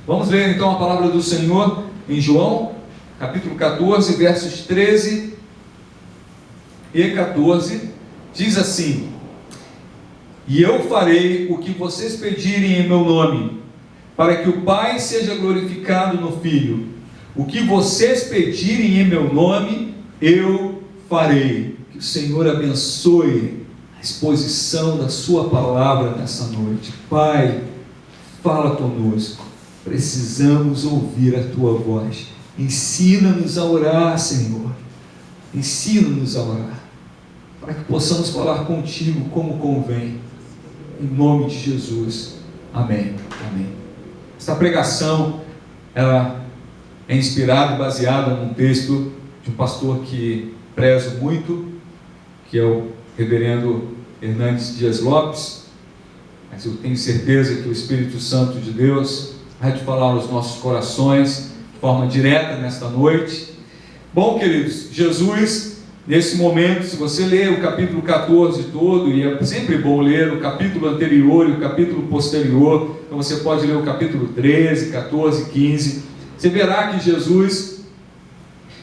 Vamos ler então a palavra do Senhor em João, capítulo 14, versos 13 e 14, diz assim: E eu farei o que vocês pedirem em meu nome, para que o Pai seja glorificado no Filho. O que vocês pedirem em meu nome, eu farei. Que o Senhor abençoe a exposição da sua palavra nessa noite. Pai, fala conosco. Precisamos ouvir a tua voz. Ensina-nos a orar, Senhor. Ensina-nos a orar, para que possamos falar contigo como convém. Em nome de Jesus. Amém. Amém. Esta pregação, ela é inspirada e baseada num texto de um pastor que prezo muito, que é o reverendo Hernandes Dias Lopes. Mas eu tenho certeza que o Espírito Santo de Deus vai te falar aos nossos corações de forma direta nesta noite. Bom, queridos, Jesus, nesse momento, se você ler o capítulo 14 todo, e é sempre bom ler o capítulo anterior e o capítulo posterior, então você pode ler o capítulo 13, 14, 15, você verá que Jesus,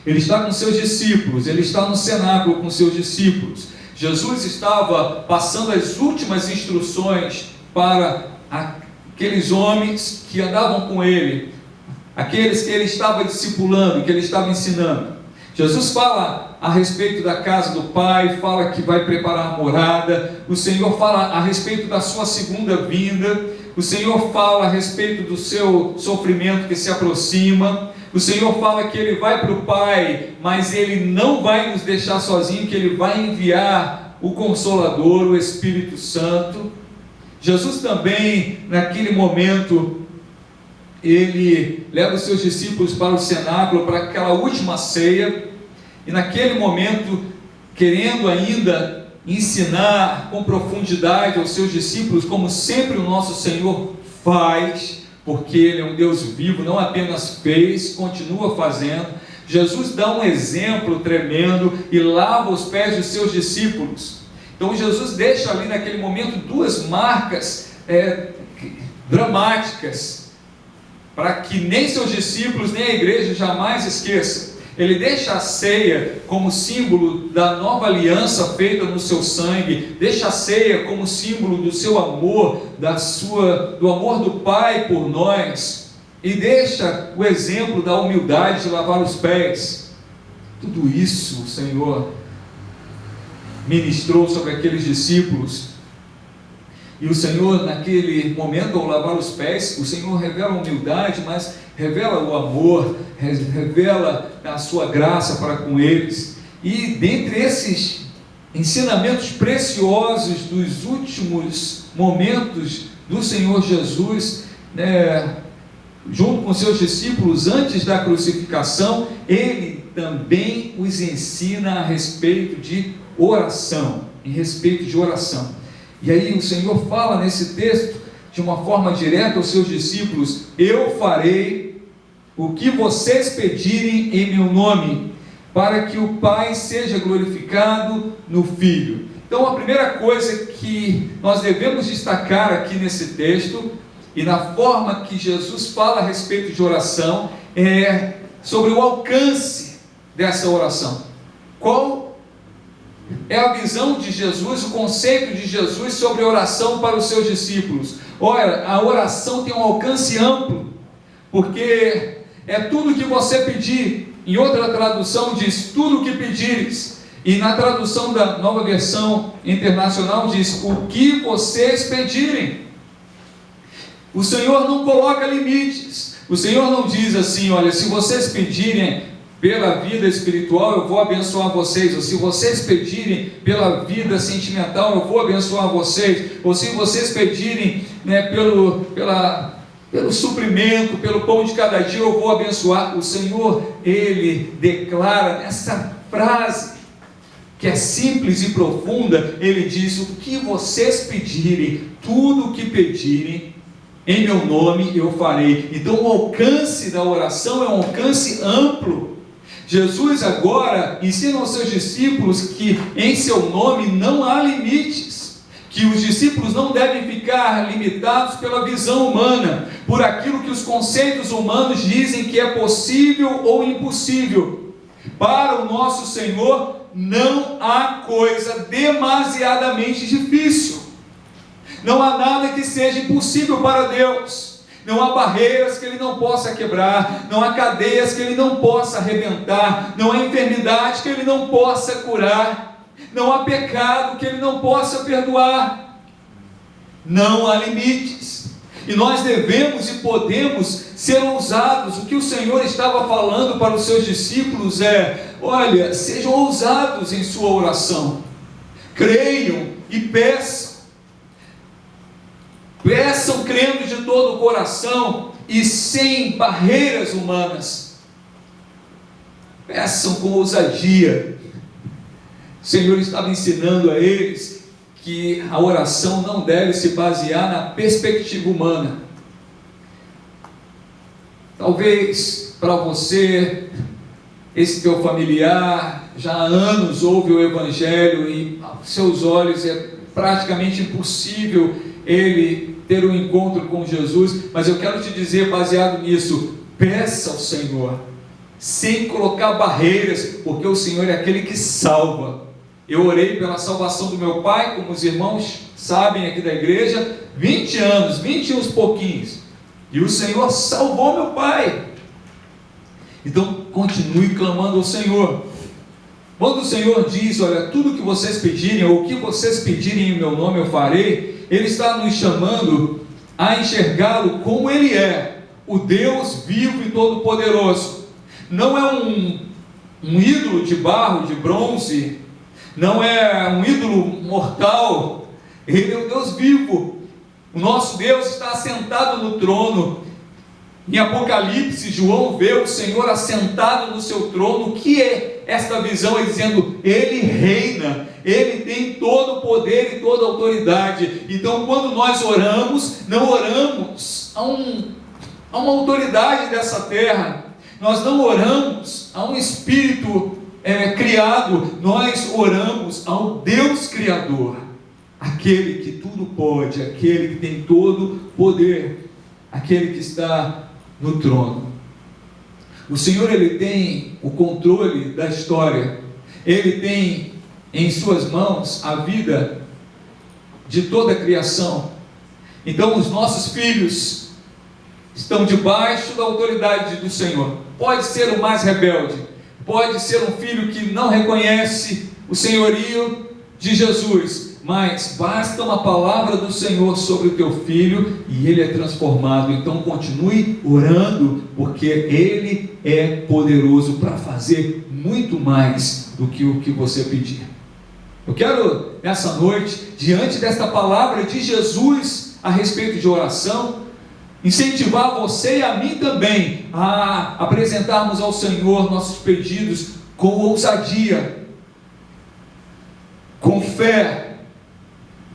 ele está com seus discípulos, ele está no cenáculo com seus discípulos. Jesus estava passando as últimas instruções para aqueles homens que andavam com ele, aqueles que ele estava discipulando, que ele estava ensinando. Jesus fala a respeito da casa do Pai, fala que vai preparar a morada. O Senhor fala a respeito da sua segunda vinda. O Senhor fala a respeito do seu sofrimento que se aproxima. O Senhor fala que Ele vai para o Pai, mas Ele não vai nos deixar sozinhos, que Ele vai enviar o Consolador, o Espírito Santo. Jesus também, naquele momento, Ele leva os seus discípulos para o cenáculo, para aquela última ceia, e naquele momento, querendo ainda ensinar com profundidade aos seus discípulos, como sempre o nosso Senhor faz, porque Ele é um Deus vivo, não apenas fez, continua fazendo. Jesus dá um exemplo tremendo e lava os pés dos seus discípulos. Então Jesus deixa ali naquele momento duas marcas dramáticas, para que nem seus discípulos, nem a igreja jamais esqueçam. Ele deixa a ceia como símbolo da nova aliança feita no seu sangue, deixa a ceia como símbolo do seu amor, do amor do Pai por nós, e deixa o exemplo da humildade de lavar os pés. Tudo isso o Senhor ministrou sobre aqueles discípulos. E o Senhor, naquele momento, ao lavar os pés, o Senhor revela a humildade, mas revela o amor, revela a sua graça para com eles. E dentre esses ensinamentos preciosos dos últimos momentos do Senhor Jesus, junto com seus discípulos antes da crucificação, Ele também os ensina a respeito de oração, E aí o Senhor fala nesse texto, de uma forma direta aos seus discípulos: eu farei o que vocês pedirem em meu nome, para que o Pai seja glorificado no Filho. Então a primeira coisa que nós devemos destacar aqui nesse texto, e na forma que Jesus fala a respeito de oração, é sobre o alcance dessa oração. Qual é a visão de Jesus, o conceito de Jesus sobre oração para os seus discípulos? Olha, a oração tem um alcance amplo, porque é tudo que você pedir. Em outra tradução diz, tudo o que pedires. E na tradução da Nova Versão Internacional diz, o que vocês pedirem. O Senhor não coloca limites. O Senhor não diz assim: olha, se vocês pedirem pela vida espiritual, eu vou abençoar vocês. Ou se vocês pedirem pela vida sentimental, eu vou abençoar vocês. Ou se vocês pedirem pelo suprimento, pelo pão de cada dia, eu vou abençoar. O Senhor, Ele declara nessa frase, que é simples e profunda, Ele diz: o que vocês pedirem, tudo o que pedirem, em meu nome eu farei. Então o alcance da oração é um alcance amplo. Jesus agora ensina aos seus discípulos que em seu nome não há limites, que os discípulos não devem ficar limitados pela visão humana, por aquilo que os conceitos humanos dizem que é possível ou impossível. Para o nosso Senhor não há coisa demasiadamente difícil. Não há nada que seja impossível para Deus. Não há barreiras que Ele não possa quebrar, não há cadeias que Ele não possa arrebentar, não há enfermidade que Ele não possa curar, não há pecado que Ele não possa perdoar. Não há limites. E nós devemos e podemos ser ousados. O que o Senhor estava falando para os seus discípulos é: olha, sejam ousados em sua oração, creiam e peçam. Peçam crendo de todo o coração e sem barreiras humanas. Peçam com ousadia. O Senhor estava ensinando a eles que a oração não deve se basear na perspectiva humana. Talvez para você, esse teu familiar já há anos ouve o Evangelho e aos seus olhos é praticamente impossível ele ter um encontro com Jesus, mas eu quero te dizer, baseado nisso, peça ao Senhor, sem colocar barreiras, porque o Senhor é aquele que salva. Eu orei pela salvação do meu pai, como os irmãos sabem aqui da igreja, 20 anos, 20 e uns pouquinhos, e o Senhor salvou meu pai. Então continue clamando ao Senhor. Quando o Senhor diz: olha, tudo que vocês pedirem, ou o que vocês pedirem em meu nome eu farei, Ele está nos chamando a enxergá-lo como Ele é, o Deus vivo e todo-poderoso. Não é um ídolo de barro, de bronze, não é um ídolo mortal. Ele é o Deus vivo. O nosso Deus está assentado no trono. Em Apocalipse, João vê o Senhor assentado no seu trono. O que é esta visão? Ele dizendo: Ele reina, Ele tem todo o poder e toda a autoridade. Então, quando nós oramos, não oramos a uma autoridade dessa terra, nós não oramos a um espírito criado, nós oramos ao Deus Criador, aquele que tudo pode, aquele que tem todo o poder, aquele que está no trono. O Senhor, Ele tem o controle da história, Ele tem em suas mãos a vida de toda a criação. Então os nossos filhos estão debaixo da autoridade do Senhor. Pode ser o mais rebelde, pode ser um filho que não reconhece o senhorio de Jesus, mas basta uma palavra do Senhor sobre o teu filho e ele é transformado. Então continue orando, porque Ele é poderoso para fazer muito mais do que o que você pedir. Eu quero nessa noite, diante desta palavra de Jesus a respeito de oração, incentivar você e a mim também a apresentarmos ao Senhor nossos pedidos com ousadia, com fé,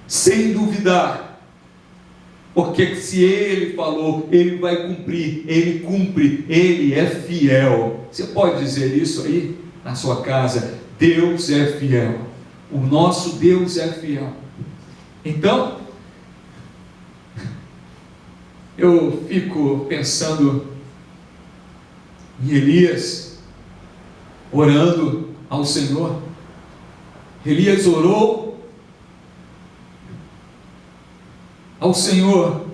sem duvidar, porque se Ele falou, Ele vai cumprir, Ele cumpre, Ele é fiel. Você pode dizer isso aí na sua casa: Deus é fiel, o nosso Deus é fiel. Então, eu fico pensando em Elias, orando ao Senhor. Elias orou ao Senhor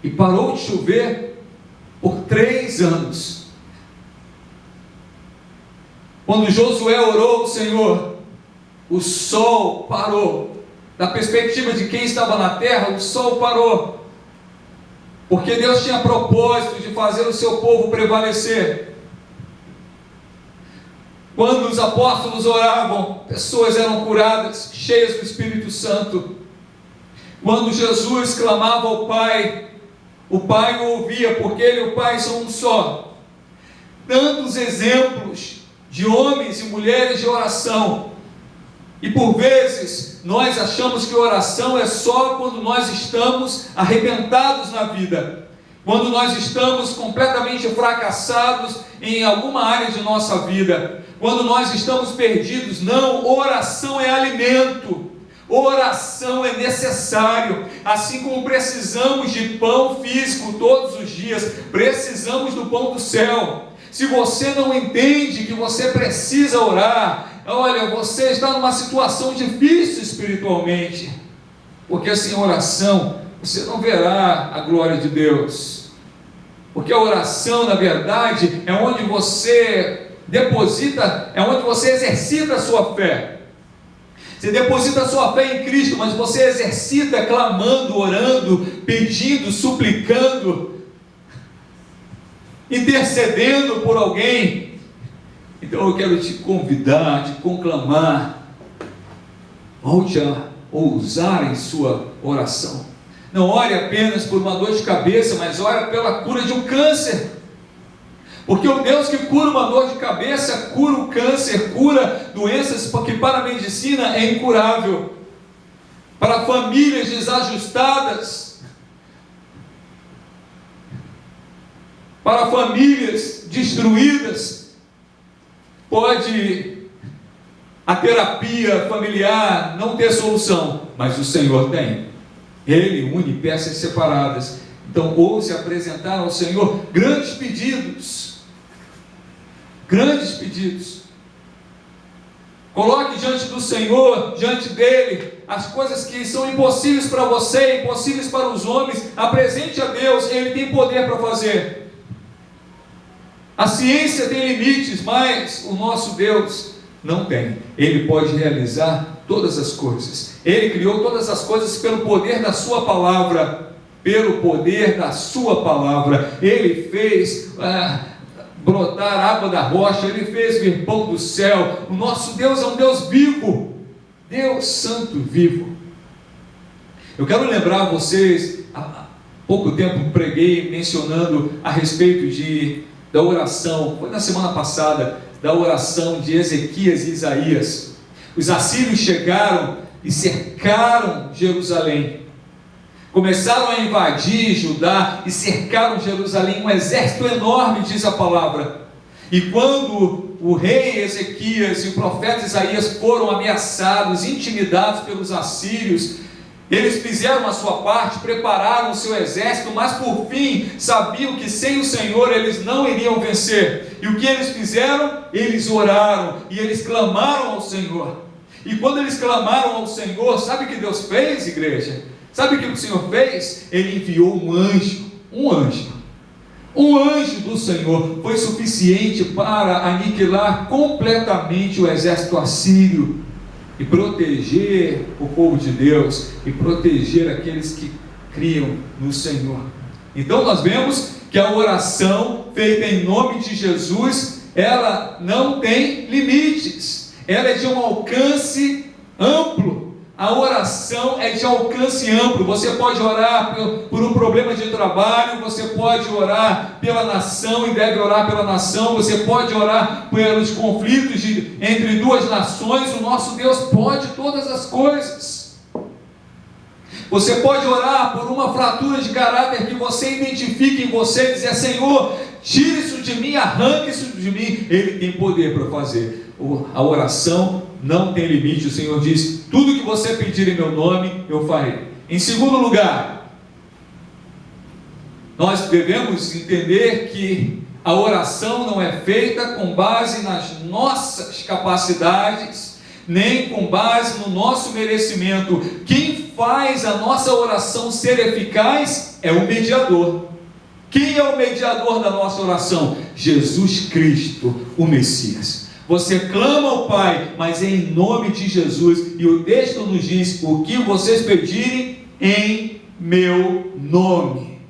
e parou de chover por 3 anos. Quando Josué orou ao Senhor, o sol parou. Da perspectiva de quem estava na terra, o sol parou, porque Deus tinha propósito de fazer o seu povo prevalecer. Quando os apóstolos oravam, pessoas eram curadas, cheias do Espírito Santo. Quando Jesus clamava ao Pai, o Pai o ouvia, porque Ele e o Pai são um só. Tantos exemplos de homens e mulheres de oração. E por vezes nós achamos que oração é só quando nós estamos arrebentados na vida, quando nós estamos completamente fracassados em alguma área de nossa vida, quando nós estamos perdidos. Não, oração é alimento, Oração é necessário, assim como precisamos de pão físico todos os dias, precisamos do pão do céu. Se você não entende que você precisa orar, olha, você está numa situação difícil espiritualmente, porque sem oração você não verá a glória de Deus, porque a oração, na verdade, é onde você deposita, é onde você exercita a sua fé. Você deposita a sua fé em Cristo, mas você exercita clamando, orando, pedindo, suplicando, intercedendo por alguém. Então eu quero te convidar, te conclamar, volte a ousar em sua oração. Não ore apenas por uma dor de cabeça, mas ore pela cura de um câncer. Porque o Deus que cura uma dor de cabeça, cura o câncer, cura doenças que para a medicina é incurável. Para famílias desajustadas, para famílias destruídas, pode a terapia familiar não ter solução, mas o Senhor tem. Ele une peças separadas. Então ouse apresentar ao Senhor grandes pedidos. Grandes pedidos. Coloque diante do Senhor, diante dele, as coisas que são impossíveis para você, impossíveis para os homens. Apresente a Deus, Ele tem poder para fazer. A ciência tem limites, mas o nosso Deus não tem. Ele pode realizar todas as coisas. Ele criou todas as coisas pelo poder da sua palavra. Pelo poder da sua palavra. Ele fez brotar água da rocha, Ele fez vir pão do céu. O nosso Deus é um Deus vivo, Deus santo vivo. Eu quero lembrar vocês, há pouco tempo preguei mencionando a respeito da oração, foi na semana passada, da oração de Ezequias e Isaías. Os assírios chegaram e cercaram Jerusalém. Começaram a invadir Judá e cercaram Jerusalém, um exército enorme, diz a palavra. E quando o rei Ezequias e o profeta Isaías foram ameaçados, intimidados pelos assírios, eles fizeram a sua parte, prepararam o seu exército, mas por fim sabiam que sem o Senhor eles não iriam vencer. E o que eles fizeram? Eles oraram e eles clamaram ao Senhor. E quando eles clamaram ao Senhor, sabe o que Deus fez, igreja? Sabe o que o Senhor fez? Ele enviou um anjo do Senhor, foi suficiente para aniquilar completamente o exército assírio e proteger o povo de Deus e proteger aqueles que criam no Senhor. Então nós vemos que a oração feita em nome de Jesus, ela não tem limites, ela é de um alcance amplo. A oração é de alcance amplo. Você pode orar por um problema de trabalho, você pode orar pela nação e deve orar pela nação, você pode orar pelos conflitos entre duas nações. O nosso Deus pode todas as coisas. Você pode orar por uma fratura de caráter que você identifique em você e dizer: Senhor, tire isso de mim, arranque isso de mim. Ele tem poder para fazer. A oração não tem limite. O Senhor diz: tudo que você pedir em meu nome, eu farei. Em segundo lugar, nós devemos entender que a oração não é feita com base nas nossas capacidades, nem com base no nosso merecimento. Quem faz a nossa oração ser eficaz é o mediador. Quem é o mediador da nossa oração? Jesus Cristo, o Messias. Você clama ao Pai, mas é em nome de Jesus, e o texto nos diz: o que vocês pedirem em meu nome,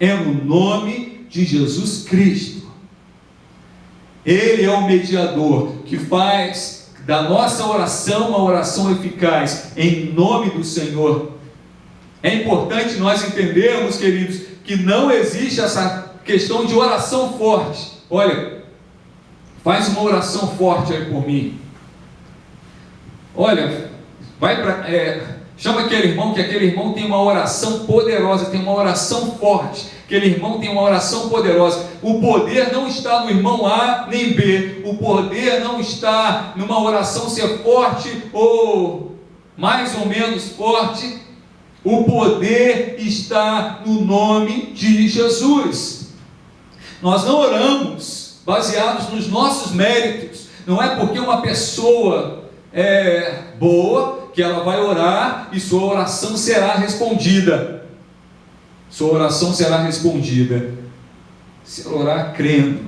é no nome de Jesus Cristo. Ele é o mediador que faz da nossa oração uma oração eficaz, em nome do Senhor. É importante nós entendermos, queridos, que não existe essa questão de oração forte. Olha, faz uma oração forte aí por mim. Olha, chama aquele irmão, que aquele irmão tem uma oração poderosa, tem uma oração forte. Aquele irmão tem uma oração poderosa. O poder não está no irmão A nem B. O poder não está numa oração ser forte ou mais ou menos forte, o poder está no nome de Jesus. Nós não oramos baseados nos nossos méritos. Não é porque uma pessoa é boa que ela vai orar e sua oração será respondida. Sua oração será respondida se ela orar crendo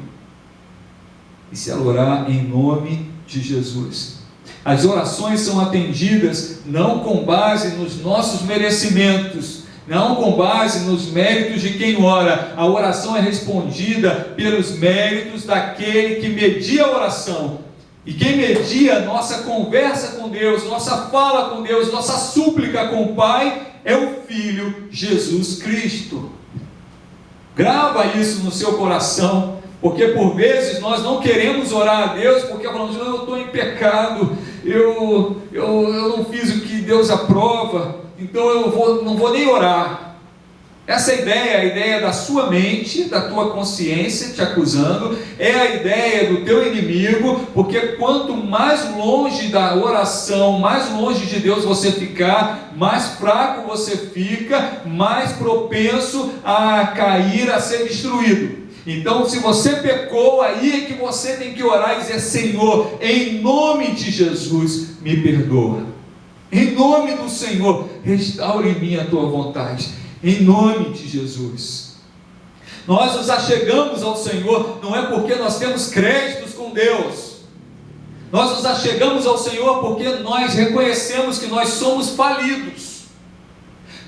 e se ela orar em nome de Jesus. As orações são atendidas não com base nos nossos merecimentos, não com base nos méritos de quem ora. A oração é respondida pelos méritos daquele que media a oração. E quem media nossa conversa com Deus, nossa fala com Deus, nossa súplica com o Pai, é o Filho Jesus Cristo. Grava isso no seu coração, porque por vezes nós não queremos orar a Deus, porque falamos, eu estou em pecado, eu não fiz o que Deus aprova, então eu não vou nem orar. Essa ideia é a ideia da sua mente, da tua consciência te acusando, é a ideia do teu inimigo, porque quanto mais longe da oração, mais longe de Deus você ficar, mais fraco você fica, mais propenso a cair, a ser destruído. Então, se você pecou, aí é que você tem que orar e dizer, Senhor, em nome de Jesus, me perdoa. Em nome do Senhor, restaure em mim a tua vontade. Em nome de Jesus. Nós nos achegamos ao Senhor, não é porque nós temos créditos com Deus. Nós nos achegamos ao Senhor porque nós reconhecemos que nós somos falidos.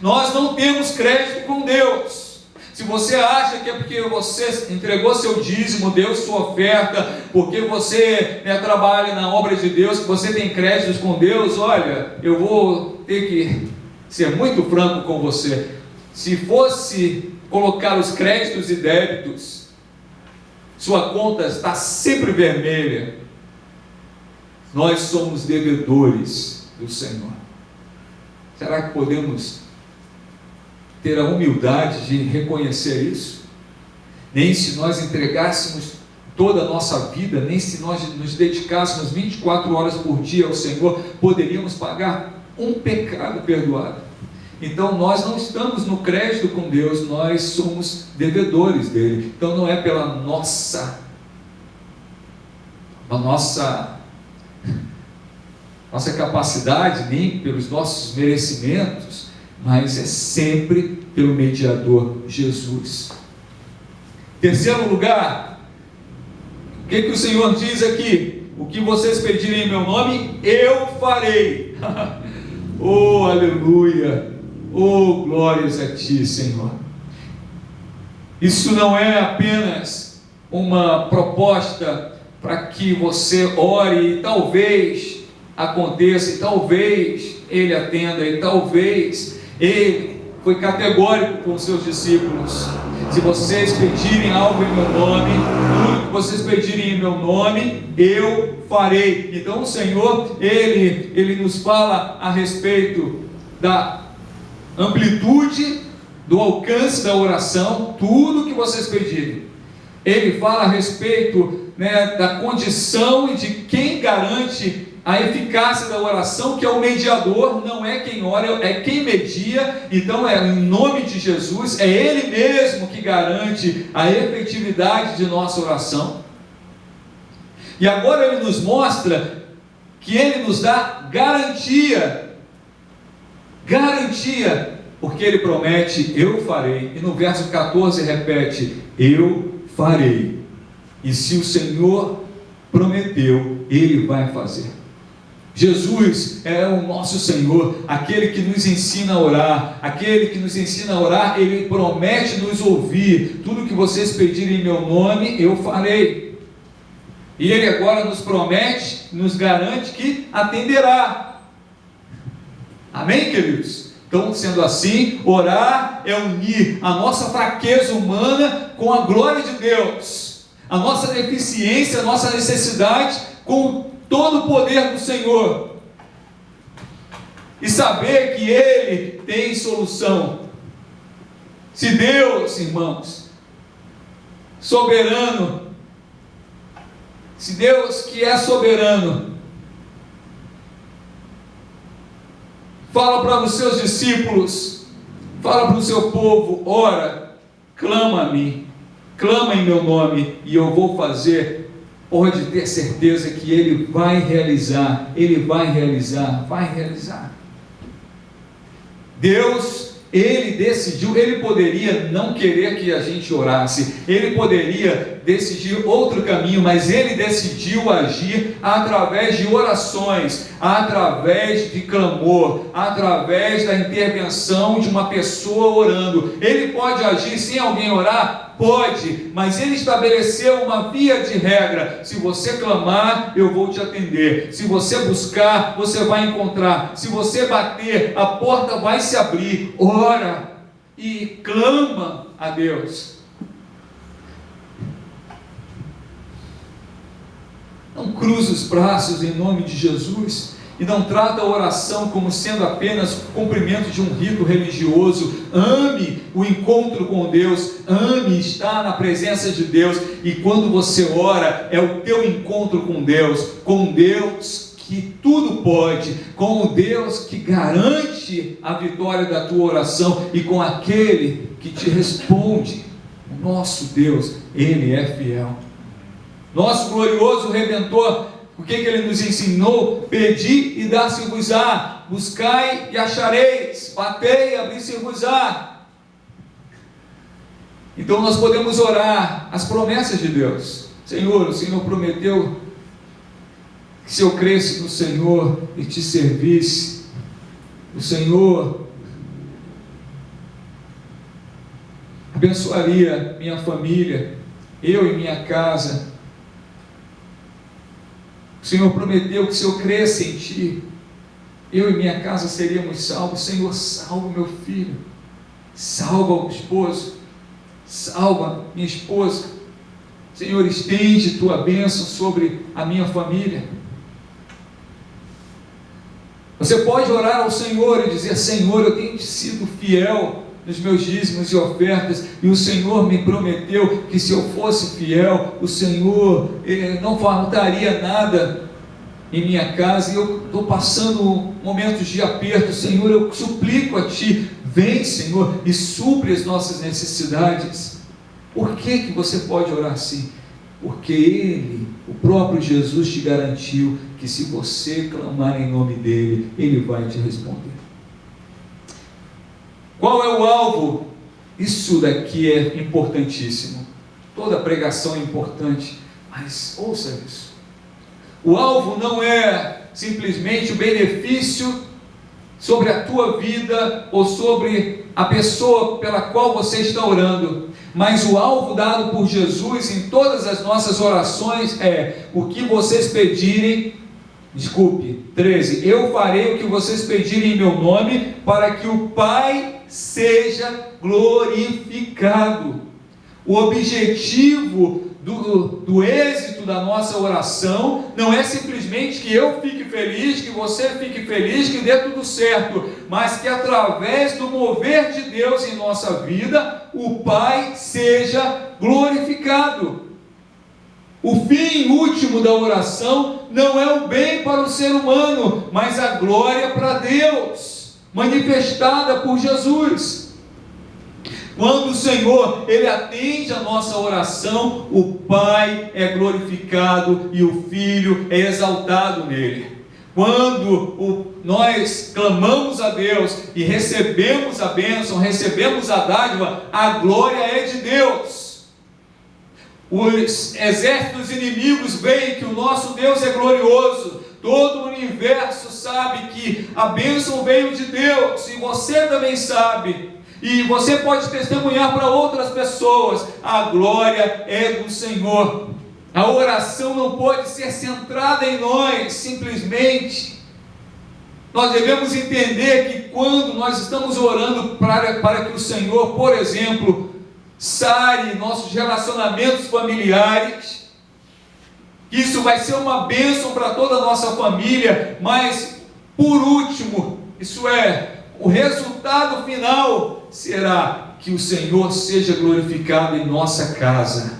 Nós não temos crédito com Deus. Se você acha que é porque você entregou seu dízimo, deu sua oferta, porque você trabalha na obra de Deus, que você tem créditos com Deus, olha, eu vou ter que ser muito franco com você. Se fosse colocar os créditos e débitos, sua conta está sempre vermelha. Nós somos devedores do Senhor. Será que podemos ter a humildade de reconhecer isso? Nem se nós entregássemos toda a nossa vida, nem se nós nos dedicássemos 24 horas por dia ao Senhor, poderíamos pagar um pecado perdoado. Então nós não estamos no crédito com Deus, nós somos devedores dele. Então não é pela nossa capacidade, nem pelos nossos merecimentos, mas é sempre pelo mediador Jesus. Terceiro lugar, o que o Senhor diz aqui? O que vocês pedirem em meu nome, eu farei. Oh, aleluia! Oh, glórias a Ti, Senhor. Isso não é apenas uma proposta para que você ore e talvez aconteça, e talvez Ele atenda, e talvez Ele foi categórico com os seus discípulos. Se vocês pedirem algo em meu nome, tudo que vocês pedirem em meu nome, eu farei. Então o Senhor, Ele nos fala a respeito da amplitude, do alcance da oração, tudo que vocês pedirem. Ele fala a respeito da condição e de quem garante a eficácia da oração, que é o mediador, não é quem ora, é quem media. Então é em nome de Jesus, é Ele mesmo que garante a efetividade de nossa oração. E agora Ele nos mostra que Ele nos dá garantia, porque Ele promete, eu farei, e no verso 14 repete, eu farei, e se o Senhor prometeu, Ele vai fazer. Jesus é o nosso Senhor, aquele que nos ensina a orar, Ele promete nos ouvir, tudo que vocês pedirem em meu nome, eu farei, e Ele agora nos promete, nos garante que atenderá. Amém, queridos? Então, sendo assim, orar é unir a nossa fraqueza humana com a glória de Deus, a nossa deficiência, a nossa necessidade com todo o poder do Senhor, e saber que Ele tem solução. Se Deus, irmãos, soberano, se Deus que é soberano, Fala para os seus discípulos, fala para o seu povo: ora, clama a mim, clama em meu nome, e eu vou fazer. Pode ter certeza que Ele vai realizar, Ele vai realizar, vai realizar. Deus, Ele decidiu. Ele poderia não querer que a gente orasse, Ele poderia decidir outro caminho, mas Ele decidiu agir através de orações, através de clamor, através da intervenção de uma pessoa orando. Ele pode agir sem alguém orar? Pode, mas Ele estabeleceu uma via de regra: se você clamar, eu vou te atender; se você buscar, você vai encontrar; se você bater, a porta vai se abrir. Ora e clama a Deus. Não cruza os braços em nome de Jesus, e não trata a oração como sendo apenas o cumprimento de um rito religioso. Ame o encontro com Deus, ame estar na presença de Deus, e quando você ora, é o teu encontro com Deus que tudo pode, com o Deus que garante a vitória da tua oração, e com aquele que te responde. O nosso Deus, Ele é fiel. Nosso glorioso Redentor, o que Ele nos ensinou? Pedi e dar-se-vos-á, buscai e achareis, batei e abrir-se-vos-á. Então nós podemos orar as promessas de Deus. Senhor, o Senhor prometeu que se eu cresce no Senhor e te servisse, o Senhor abençoaria minha família, eu e minha casa. O Senhor prometeu que se eu cresça em Ti, eu e minha casa seríamos salvos. Senhor, salva meu filho, salva o esposo, salva minha esposa. Senhor, estende Tua bênção sobre a minha família. Você pode orar ao Senhor e dizer: Senhor, eu tenho sido fiel nos meus dízimos e ofertas, e o Senhor me prometeu que se eu fosse fiel, o Senhor não faltaria nada em minha casa, e eu estou passando momentos de aperto. Senhor, eu suplico a Ti, vem, Senhor, e supre as nossas necessidades. Por que você pode orar assim? Porque Ele, o próprio Jesus, te garantiu que se você clamar em nome dEle, Ele vai te responder. Qual é o alvo? Isso daqui é importantíssimo. Toda pregação é importante, mas ouça isso. O alvo não é simplesmente o benefício sobre a tua vida ou sobre a pessoa pela qual você está orando, mas o alvo dado por Jesus em todas as nossas orações é: o que vocês pedirem, 13, eu farei o que vocês pedirem em meu nome, para que o Pai seja glorificado. O objetivo do êxito da nossa oração não é simplesmente que eu fique feliz, que você fique feliz, que dê tudo certo, mas que através do mover de Deus em nossa vida, o Pai seja glorificado. O fim último da oração não é o bem para o ser humano, mas a glória para Deus, manifestada por Jesus. Quando o Senhor, Ele atende a nossa oração, o Pai é glorificado e o Filho é exaltado nele. Quando nós clamamos a Deus e recebemos a bênção, recebemos a dádiva, a glória é de Deus. Os exércitos inimigos veem que o nosso Deus é glorioso. Todo o universo sabe que a bênção veio de Deus, e você também sabe, e você pode testemunhar para outras pessoas: a glória é do Senhor. A oração não pode ser centrada em nós, simplesmente. Nós devemos entender que quando nós estamos orando para que o Senhor, por exemplo, sare nossos relacionamentos familiares, isso vai ser uma bênção para toda a nossa família, mas por último, isso é, o resultado final será que o Senhor seja glorificado em nossa casa.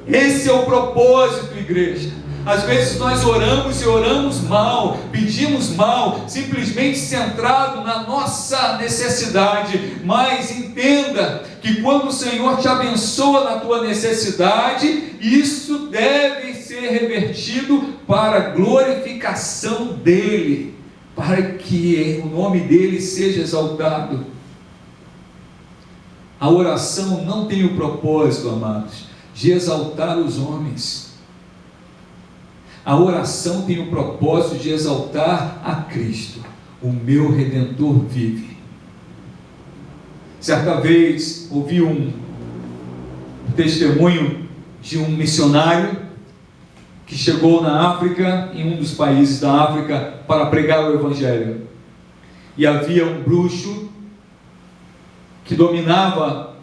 Esse é o propósito, igreja. Às vezes nós oramos e oramos mal, pedimos mal, simplesmente centrado na nossa necessidade. Mas entenda que quando o Senhor te abençoa na tua necessidade, isso deve ser revertido para a glorificação dEle, para que o nome dEle seja exaltado. A oração não tem o propósito, amados, de exaltar os homens. A oração tem o propósito de exaltar a Cristo. O meu Redentor vive. Certa vez ouvi um testemunho de um missionário que chegou na África, em um dos países da África, para pregar o Evangelho. E havia um bruxo que dominava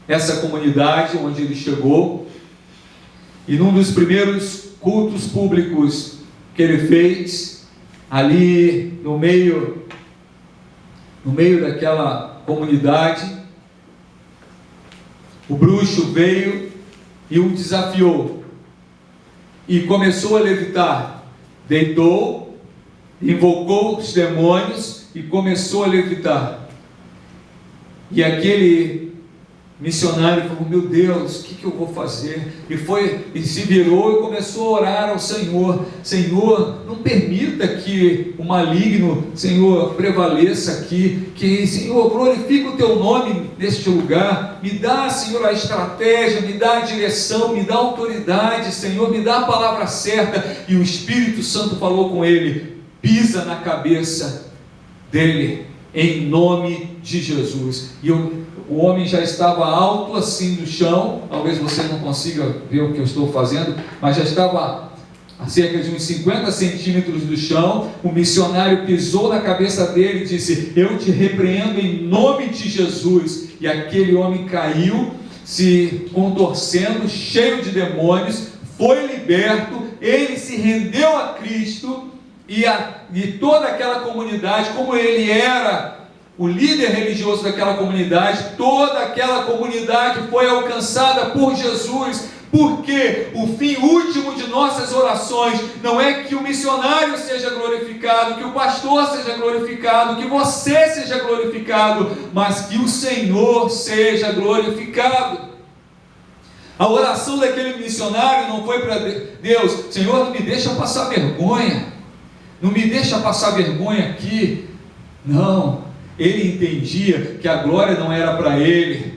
essa comunidade onde ele chegou. E num dos primeiros cultos públicos que ele fez, ali no meio daquela comunidade, o bruxo veio e o desafiou e começou a levitar. Deitou, invocou os demônios e começou a levitar. E aquele missionário falou: meu Deus, o que eu vou fazer? E se virou e começou a orar ao Senhor: Senhor, não permita que o maligno, Senhor, prevaleça aqui, que, Senhor, glorifica o teu nome neste lugar, me dá, Senhor, a estratégia, me dá a direção, me dá a autoridade, Senhor, me dá a palavra certa. E o Espírito Santo falou com ele: pisa na cabeça dele, em nome de Jesus. E o homem já estava alto assim do chão, talvez você não consiga ver o que eu estou fazendo, mas já estava a cerca de uns 50 centímetros do chão. O missionário pisou na cabeça dele e disse: eu te repreendo em nome de Jesus. E aquele homem caiu, se contorcendo, cheio de demônios, foi liberto, ele se rendeu a Cristo. E toda aquela comunidade, como ele era o líder religioso daquela comunidade, toda aquela comunidade foi alcançada por Jesus. Porque o fim último de nossas orações não é que o missionário seja glorificado, que o pastor seja glorificado, que você seja glorificado, mas que o Senhor seja glorificado. A oração daquele missionário não foi para Deus: Senhor, não me deixa passar vergonha, não me deixa passar vergonha aqui. Não, ele entendia que a glória não era para ele.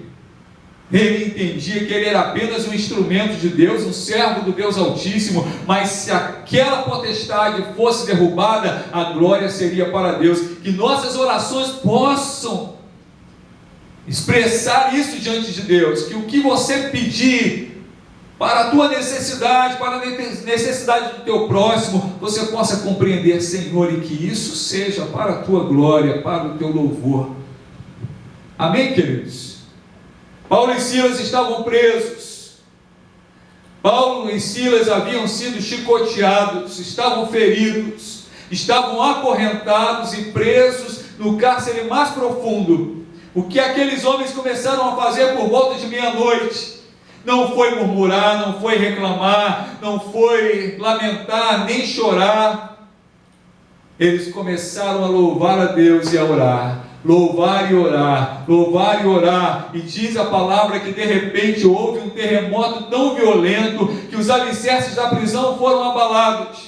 Ele entendia que ele era apenas um instrumento de Deus, um servo do Deus Altíssimo. Mas se aquela potestade fosse derrubada, a glória seria para Deus. Que nossas orações possam expressar isso diante de Deus. Que o que você pedir para a tua necessidade, para a necessidade do teu próximo, você possa compreender: Senhor, e que isso seja para a tua glória, para o teu louvor. Amém, queridos? Paulo e Silas estavam presos. Paulo e Silas haviam sido chicoteados, estavam feridos, estavam acorrentados e presos no cárcere mais profundo. O que aqueles homens começaram a fazer por volta de meia-noite não foi murmurar, não foi reclamar, não foi lamentar, nem chorar. Eles começaram a louvar a Deus e a orar. Louvar e orar, louvar e orar. E diz a palavra que de repente houve um terremoto tão violento que os alicerces da prisão foram abalados.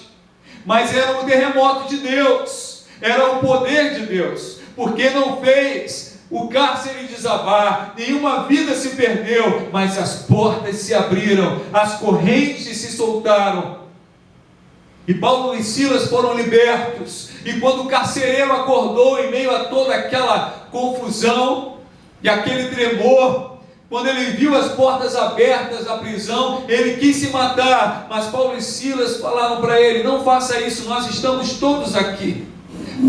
Mas era um terremoto de Deus, era o poder de Deus, porque não fez o cárcere desabar, nenhuma vida se perdeu, mas as portas se abriram, as correntes se soltaram, e Paulo e Silas foram libertos. E quando o carcereiro acordou em meio a toda aquela confusão e aquele tremor, quando ele viu as portas abertas da prisão, ele quis se matar, mas Paulo e Silas falaram para ele: não faça isso, nós estamos todos aqui.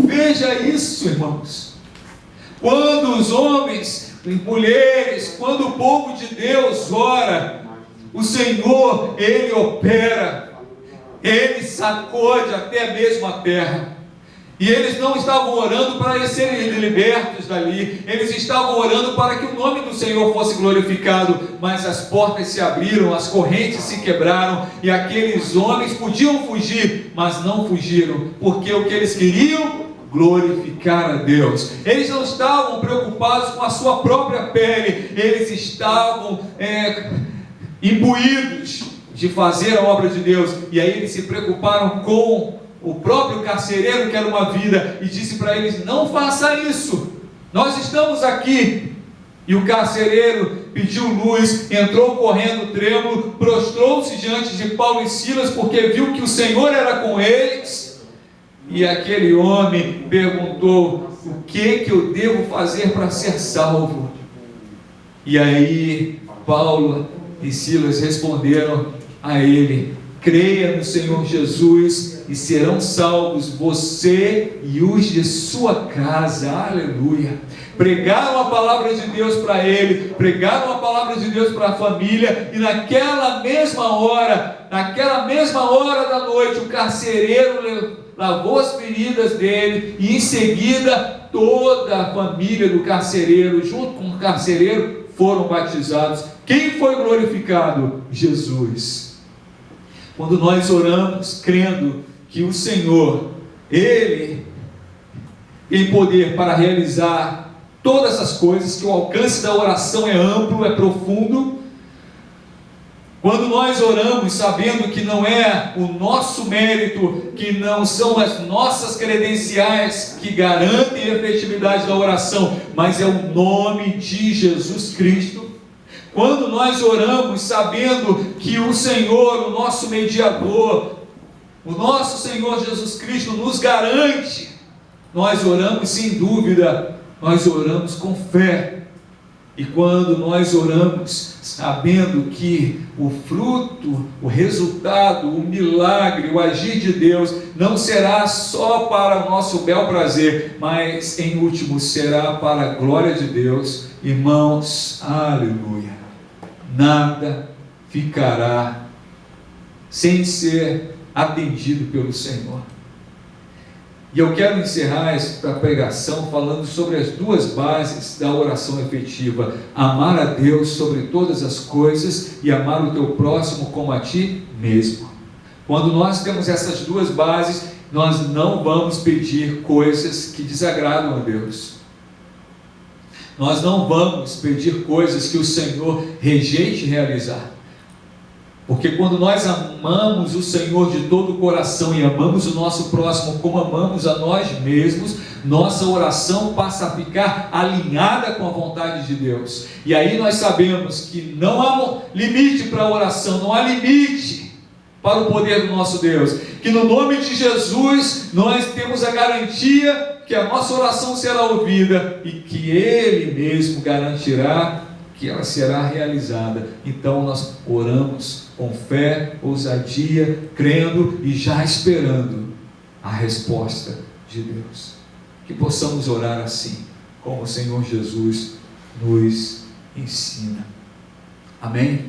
Veja isso, irmãos. Quando os homens e mulheres, quando o povo de Deus ora, o Senhor, Ele opera, Ele sacode até mesmo a terra. E eles não estavam orando para eles serem libertos dali, eles estavam orando para que o nome do Senhor fosse glorificado, mas as portas se abriram, as correntes se quebraram, e aqueles homens podiam fugir, mas não fugiram, porque o que eles queriam? Glorificar a Deus. Eles não estavam preocupados com a sua própria pele, eles estavam imbuídos de fazer a obra de Deus, e aí eles se preocuparam com o próprio carcereiro, que era uma vida, e disse para eles: não faça isso, nós estamos aqui. E o carcereiro pediu luz, entrou correndo trêmulo, prostrou-se diante de Paulo e Silas, porque viu que o Senhor era com eles. E aquele homem perguntou: o que eu devo fazer para ser salvo? E aí Paulo e Silas responderam a ele: creia no Senhor Jesus e serão salvos você e os de sua casa. Aleluia. Pregaram a palavra de Deus para ele, pregaram a palavra de Deus para a família, e naquela mesma hora da noite, o carcereiro lavou as feridas dele, e em seguida toda a família do carcereiro, junto com o carcereiro, foram batizados. Quem foi glorificado? Jesus. Quando nós oramos crendo que o Senhor, Ele tem poder para realizar todas as coisas, que o alcance da oração é amplo, é profundo. Quando nós oramos sabendo que não é o nosso mérito, que não são as nossas credenciais que garantem a efetividade da oração, mas é o nome de Jesus Cristo. Quando nós oramos sabendo que o Senhor, o nosso mediador, o nosso Senhor Jesus Cristo nos garante, nós oramos sem dúvida, nós oramos com fé. E quando nós oramos sabendo que o fruto, o resultado, o milagre, o agir de Deus não será só para o nosso bel prazer, mas em último será para a glória de Deus, irmãos, aleluia, nada ficará sem ser atendido pelo Senhor. E eu quero encerrar esta pregação falando sobre as duas bases da oração efetiva: amar a Deus sobre todas as coisas e amar o teu próximo como a ti mesmo. Quando nós temos essas duas bases, nós não vamos pedir coisas que desagradam a Deus. Nós não vamos pedir coisas que o Senhor rejeite realizar. Porque quando nós amamos o Senhor de todo o coração e amamos o nosso próximo como amamos a nós mesmos, nossa oração passa a ficar alinhada com a vontade de Deus. E aí nós sabemos que não há limite para a oração, não há limite para o poder do nosso Deus. Que no nome de Jesus nós temos a garantia que a nossa oração será ouvida e que Ele mesmo garantirá que ela será realizada. Então nós oramos com fé, ousadia, crendo e já esperando a resposta de Deus. Que possamos orar assim, como o Senhor Jesus nos ensina. Amém?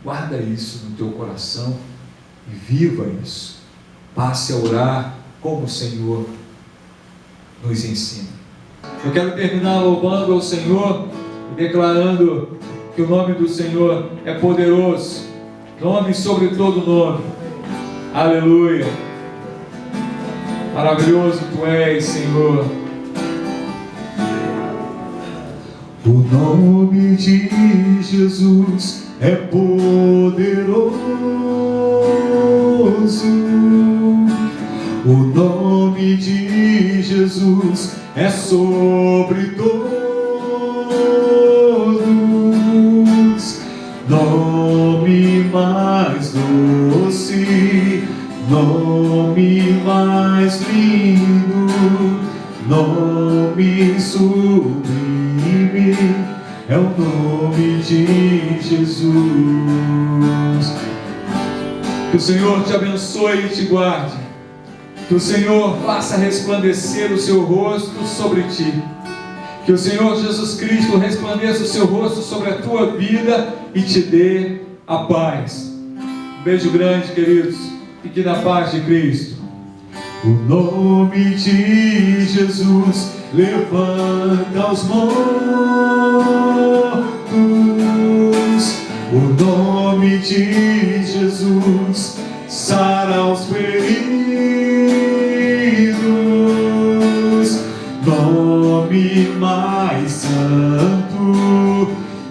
Guarda isso no teu coração e viva isso. Passe a orar como o Senhor nos ensina. Eu quero terminar louvando ao Senhor e declarando que o nome do Senhor é poderoso, nome sobre todo nome. Aleluia. Maravilhoso tu és, Senhor. O nome de Jesus é poderoso. O nome de Jesus é sobre todos. Nome mais doce, nome mais lindo, nome sublime, é o nome de Jesus. Que o Senhor te abençoe e te guarde. Que o Senhor faça resplandecer o seu rosto sobre ti. Que o Senhor Jesus Cristo resplandeça o seu rosto sobre a tua vida e te dê a paz. Um beijo grande, queridos. Fique na paz de Cristo. O nome de Jesus levanta os mortos. O nome de Jesus sara os feridos. Nome mais santo,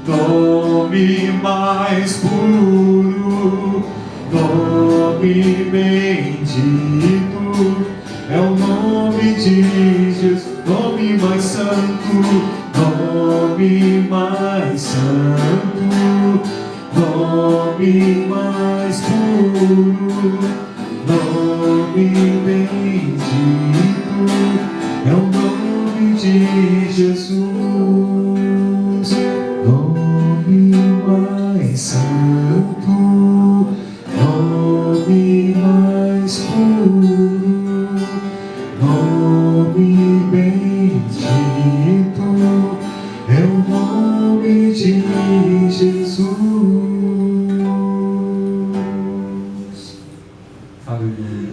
nome mais puro, nome bendito, é o nome de Jesus. Nome mais santo, nome mais santo, nome mais puro, nome bendito, é o nome de Jesus. Nome mais santo, nome mais puro, nome bendito, é o nome de Jesus. Aleluia.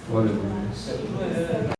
Glória a Deus.